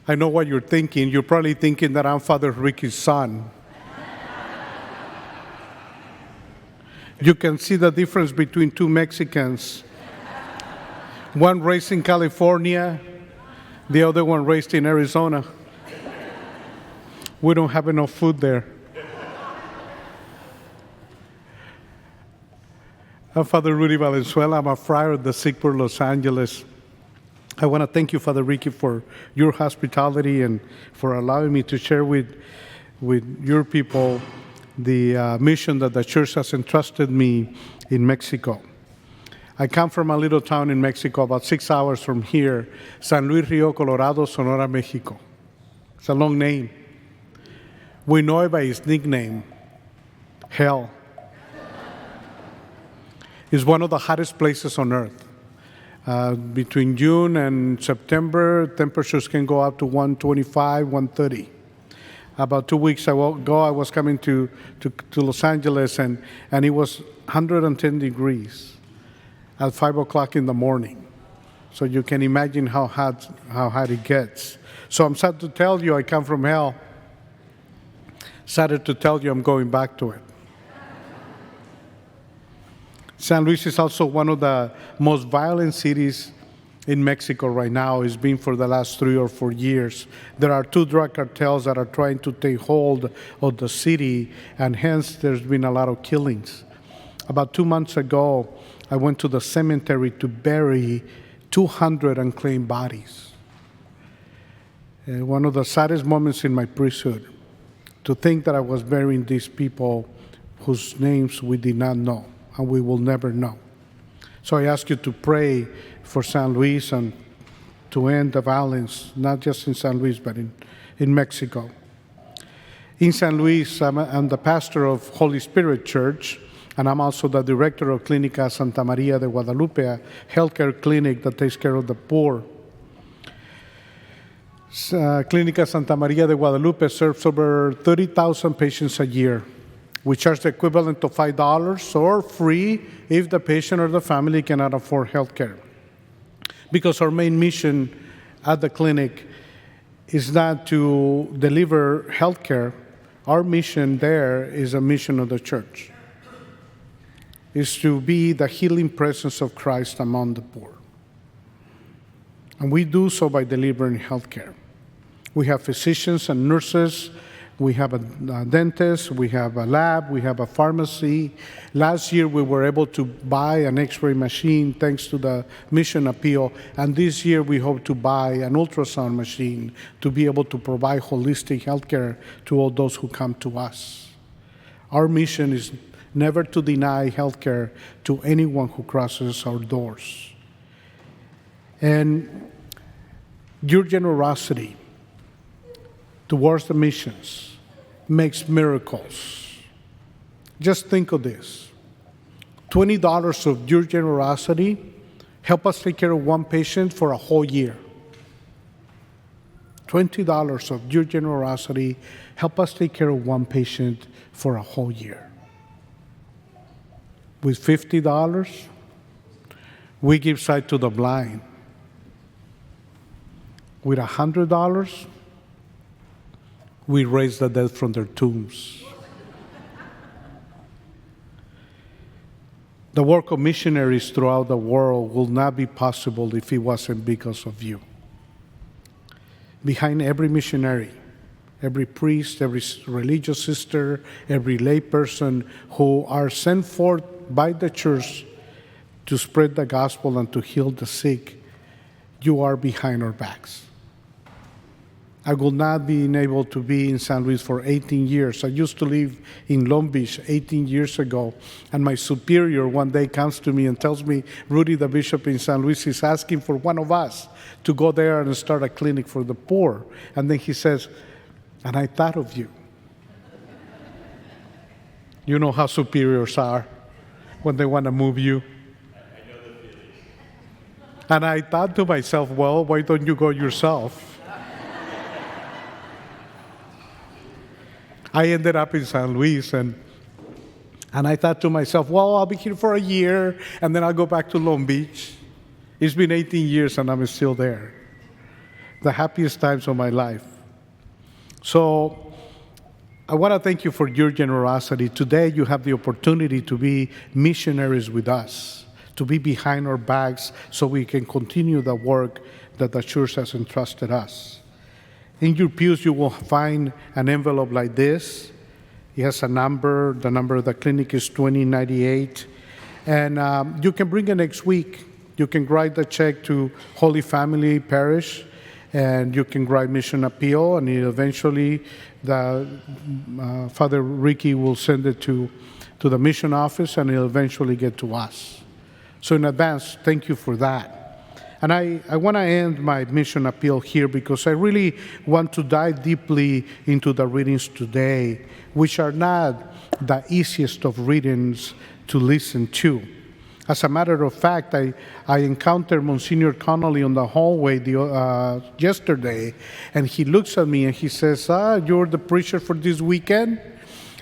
I know what you're thinking. You're probably thinking that I'm Father Ricky's son. You can see the difference between two Mexicans. One raised in California, the other one raised in Arizona. We don't have enough food there. I'm Father Rudy Valenzuela. I'm a friar at the Sick Poor Los Angeles. I want to thank you, Father Ricky, for your hospitality and for allowing me to share with your people the mission that the church has entrusted me in Mexico. I come from a little town in Mexico, about 6 hours from here, San Luis Rio Colorado, Sonora, Mexico. It's a long name. We know it by its nickname, Hell. It's one of the hottest places on earth. Between June and September, temperatures can go up to 125, 130. About 2 weeks ago, I was coming to Los Angeles, and it was 110 degrees at 5 o'clock in the morning. So you can imagine how hot it gets. So I'm sad to tell you I come from hell. Sadder to tell you I'm going back to it. San Luis is also one of the most violent cities in Mexico right now. It's been for the last 3 or 4 years. There are 2 drug cartels that are trying to take hold of the city, and hence there's been a lot of killings. About 2 months ago, I went to the cemetery to bury 200 unclaimed bodies. One of the saddest moments in my priesthood, to think that I was burying these people whose names we did not know, and we will never know. So I ask you to pray for San Luis and to end the violence, not just in San Luis, but in Mexico. In San Luis, I'm the pastor of Holy Spirit Church, and I'm also the director of Clínica Santa María de Guadalupe, a healthcare clinic that takes care of the poor. Clínica Santa María de Guadalupe serves over 30,000 patients a year. We charge the equivalent of $5 or free if the patient or the family cannot afford health care. Because our main mission at the clinic is not to deliver health care. Our mission there is a mission of the church. It's to be the healing presence of Christ among the poor. And we do so by delivering health care. We have physicians and nurses. We have a dentist, we have a lab, we have a pharmacy. Last year we were able to buy an x-ray machine thanks to the mission appeal, and this year we hope to buy an ultrasound machine to be able to provide holistic health care to all those who come to us. Our mission is never to deny health care to anyone who crosses our doors. And your generosity towards the missions makes miracles. Just think of this. $20 of your generosity help us take care of one patient for a whole year. $20 of your generosity help us take care of one patient for a whole year. With $50, we give sight to the blind. With $100, we raise the dead from their tombs. The work of missionaries throughout the world will not be possible if it wasn't because of you. Behind every missionary, every priest, every religious sister, every lay person who are sent forth by the church to spread the gospel and to heal the sick, you are behind our backs. I will not be able to be in San Luis for 18 years. I used to live in Long Beach 18 years ago, and my superior one day comes to me and tells me, Rudy, the bishop in San Luis, is asking for one of us to go there and start a clinic for the poor. And then he says, and I thought of you. You know how superiors are when they want to move you. I know the feeling. And I thought to myself, well, why don't you go yourself? I ended up in San Luis, and I thought to myself, well, I'll be here for a year, and then I'll go back to Long Beach. It's been 18 years, and I'm still there. the happiest times of my life. So I want to thank you for your generosity. Today you have the opportunity to be missionaries with us, to be behind our backs so we can continue the work that the church has entrusted us. In your pews you will find an envelope like this. It has a number. The number of the clinic is 2098. And you can bring it next week. You can write the check to Holy Family Parish, and you can write Mission Appeal, and eventually Father Ricky will send it to the mission office, and it'll eventually get to us. So in advance, thank you for that. And I want to end my mission appeal here because I really want to dive deeply into the readings today, which are not the easiest of readings to listen to. As a matter of fact, I encountered Monsignor Connolly on the hallway yesterday, and he looks at me and he says, "You're the preacher for this weekend?"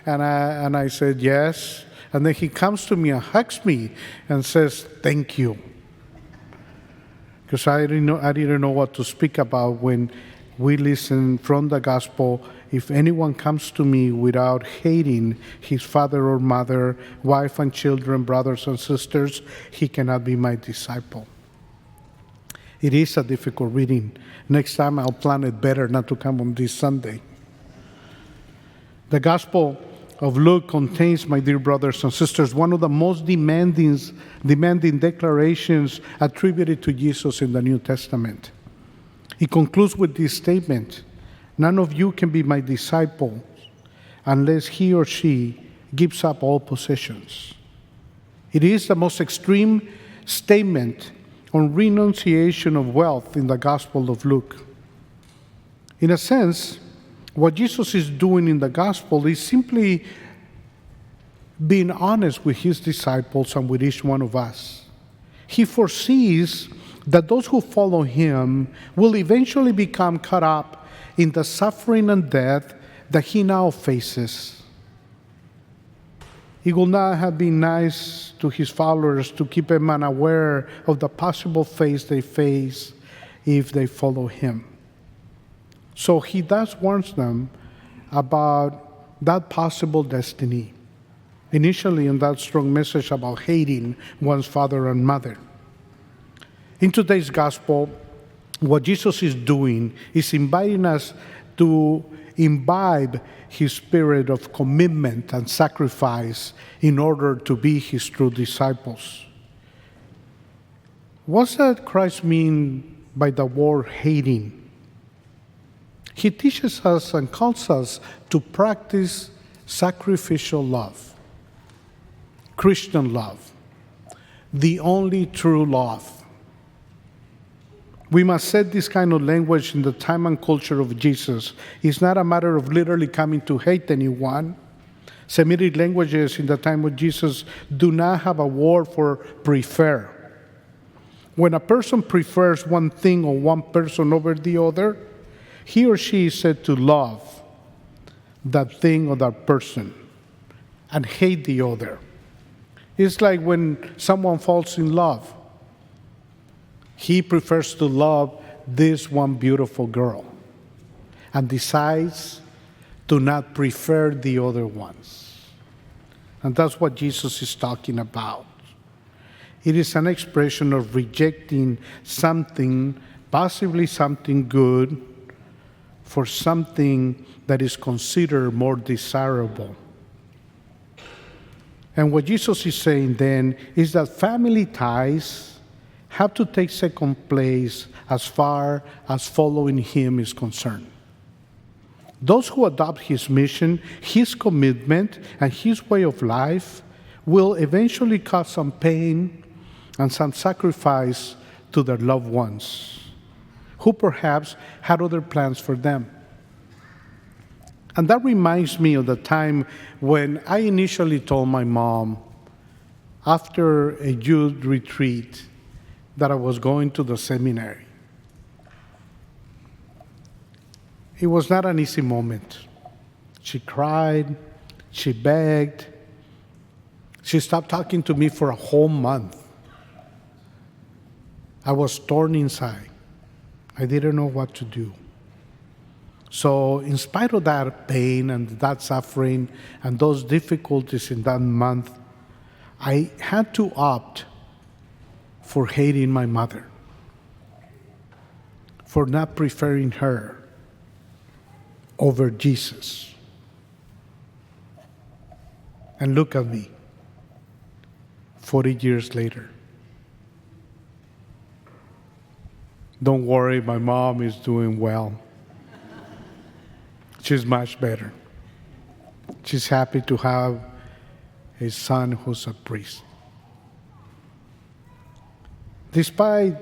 And I said, "Yes." And then he comes to me and hugs me and says, "Thank you." Because I didn't know what to speak about when we listen from the gospel. If anyone comes to me without hating his father or mother, wife and children, brothers and sisters, he cannot be my disciple. It is a difficult reading. Next time I'll plan it better not to come on this Sunday. The Gospel of Luke contains, my dear brothers and sisters, one of the most demanding declarations attributed to Jesus in the New Testament. He concludes with this statement: "None of you can be my disciple unless he or she gives up all possessions." It is the most extreme statement on renunciation of wealth in the Gospel of Luke. In a sense, what Jesus is doing in the Gospel is simply being honest with his disciples and with each one of us. He foresees that those who follow him will eventually become caught up in the suffering and death that he now faces. It will not have been nice to his followers to keep them unaware of the possible fate they face if they follow him. So he thus warns them about that possible destiny, initially in that strong message about hating one's father and mother. In today's gospel, what Jesus is doing is inviting us to imbibe his spirit of commitment and sacrifice in order to be his true disciples. What's that Christ mean by the word hating? He teaches us and calls us to practice sacrificial love, Christian love, the only true love. We must set this kind of language in the time and culture of Jesus. It's not a matter of literally coming to hate anyone. Semitic languages in the time of Jesus do not have a word for prefer. When a person prefers one thing or one person over the other, he or she is said to love that thing or that person and hate the other. It's like when someone falls in love. He prefers to love this one beautiful girl and decides to not prefer the other ones. And that's what Jesus is talking about. It is an expression of rejecting something, possibly something good, for something that is considered more desirable. And what Jesus is saying then is that family ties have to take second place as far as following him is concerned. Those who adopt his mission, his commitment, and his way of life will eventually cause some pain and some sacrifice to their loved ones, who perhaps had other plans for them. And that reminds me of the time when I initially told my mom, after a youth retreat, that I was going to the seminary. It was not an easy moment. She cried, she begged, she stopped talking to me for a whole month. I was torn inside. I didn't know what to do. So in spite of that pain and that suffering and those difficulties in that month, I had to opt for hating my mother, for not preferring her over Jesus. And look at me, 40 years later. Don't worry, my mom is doing well. She's much better. She's happy to have a son who's a priest. Despite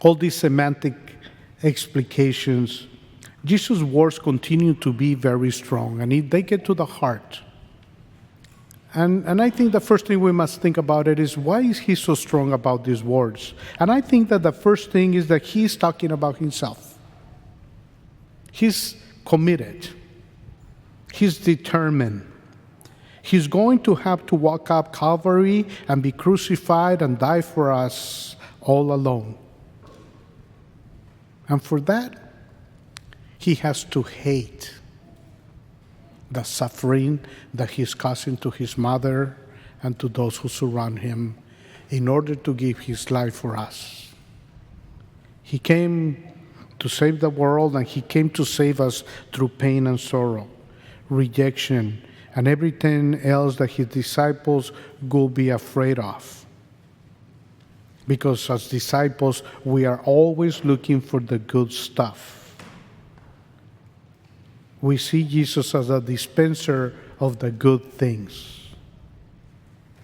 all these semantic explications, Jesus' words continue to be very strong, and they get to the heart. And I think the first thing we must think about it is, why is he so strong about these words? And I think that the first thing is that he's talking about himself. He's committed. He's determined. He's going to have to walk up Calvary and be crucified and die for us all alone. And for that, he has to hate the suffering that he's causing to his mother and to those who surround him in order to give his life for us. He came to save the world, and he came to save us through pain and sorrow, rejection, and everything else that his disciples will be afraid of. Because as disciples, we are always looking for the good stuff. We see Jesus as a dispenser of the good things.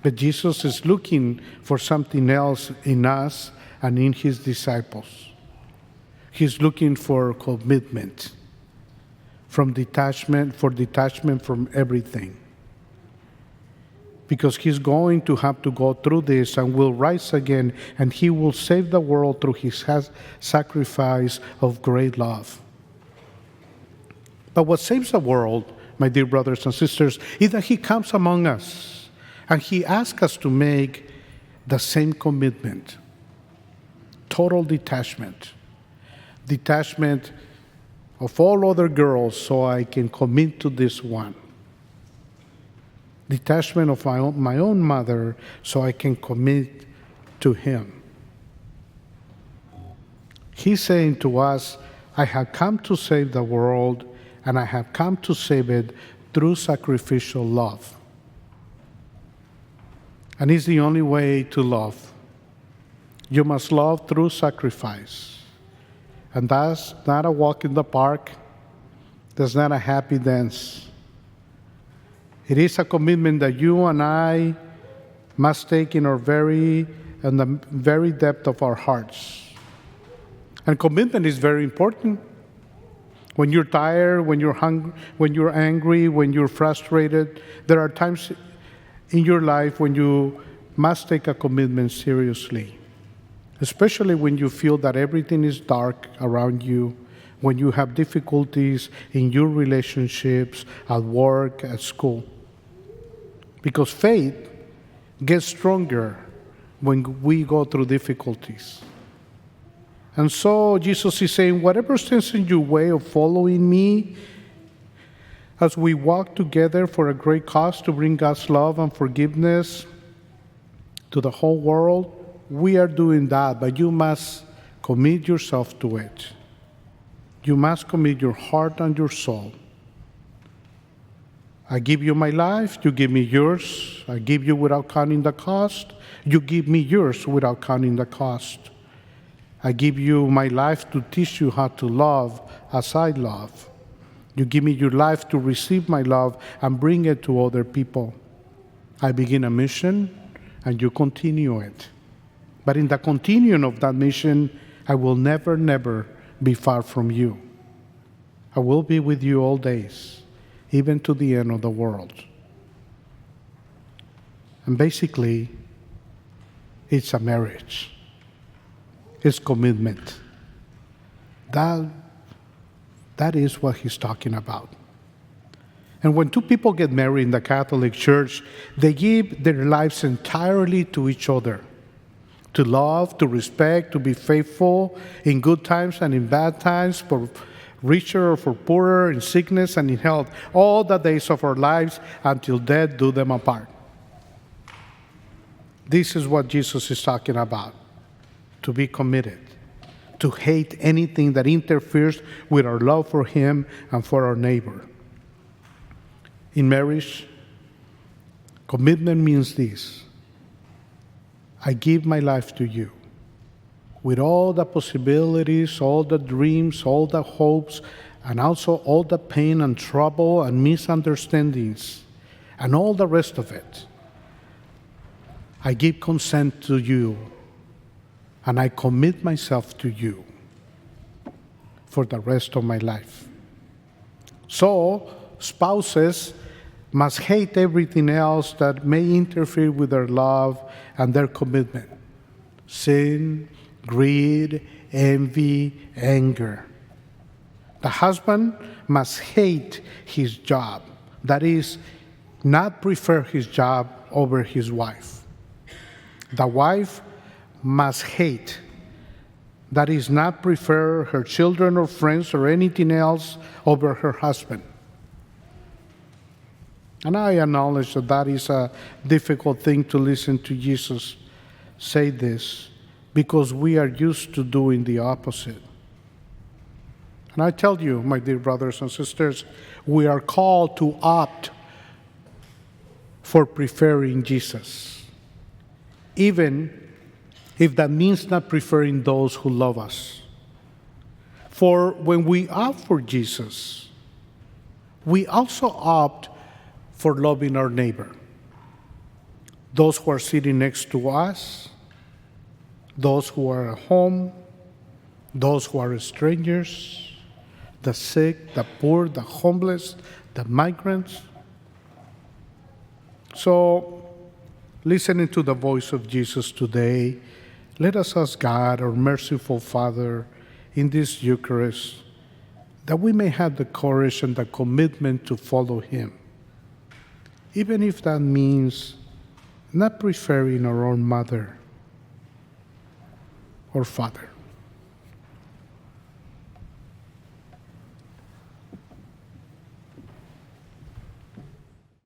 But Jesus is looking for something else in us and in his disciples. He's looking for commitment, for detachment from everything. Because he's going to have to go through this and will rise again, and he will save the world through his sacrifice of great love. But what saves the world, my dear brothers and sisters, is that he comes among us and he asks us to make the same commitment. Total detachment. Detachment of all other girls so I can commit to this one. Detachment of my own mother so I can commit to him. He's saying to us, I have come to save the world, and I have come to save it through sacrificial love. And it's the only way to love. You must love through sacrifice. And that's not a walk in the park. That's not a happy dance. It is a commitment that you and I must take in the very depth of our hearts. And commitment is very important. When you're tired, when you're hungry, when you're angry, when you're frustrated, there are times in your life when you must take a commitment seriously. Especially when you feel that everything is dark around you, when you have difficulties in your relationships, at work, at school. Because faith gets stronger when we go through difficulties. And so Jesus is saying, whatever stands in your way of following me, as we walk together for a great cause to bring God's love and forgiveness to the whole world, we are doing that, but you must commit yourself to it. You must commit your heart and your soul. I give you my life, you give me yours. I give you without counting the cost. You give me yours without counting the cost. I give you my life to teach you how to love as I love. You give me your life to receive my love and bring it to other people. I begin a mission and you continue it. But in the continuing of that mission, I will never, never be far from you. I will be with you all days, even to the end of the world. And basically, it's a marriage. It's commitment. That is what he's talking about. And when two people get married in the Catholic Church, they give their lives entirely to each other. to love, to respect, to be faithful in good times and in bad times, for richer or for poorer, in sickness and in health, all the days of our lives until death do them apart. This is what Jesus is talking about, to be committed, to hate anything that interferes with our love for Him and for our neighbor. In marriage, commitment means this: I give my life to you with all the possibilities, all the dreams, all the hopes, and also all the pain and trouble and misunderstandings and all the rest of it. I give consent to you, and I commit myself to you for the rest of my life. So, spouses must hate everything else that may interfere with their love and their commitment: sin, greed, envy, anger. The husband must hate his job, that is, not prefer his job over his wife. The wife must hate, that is, not prefer her children or friends or anything else over her husband. And I acknowledge that that is a difficult thing to listen to Jesus say this, because we are used to doing the opposite. And I tell you, my dear brothers and sisters, we are called to opt for preferring Jesus, even if that means not preferring those who love us. For when we opt for Jesus, we also opt for loving our neighbor, those who are sitting next to us, those who are at home, those who are strangers, the sick, the poor, the homeless, the migrants. So, listening to the voice of Jesus today, let us ask God, our merciful Father, in this Eucharist, that we may have the courage and the commitment to follow Him, even if that means not preferring our own mother or father.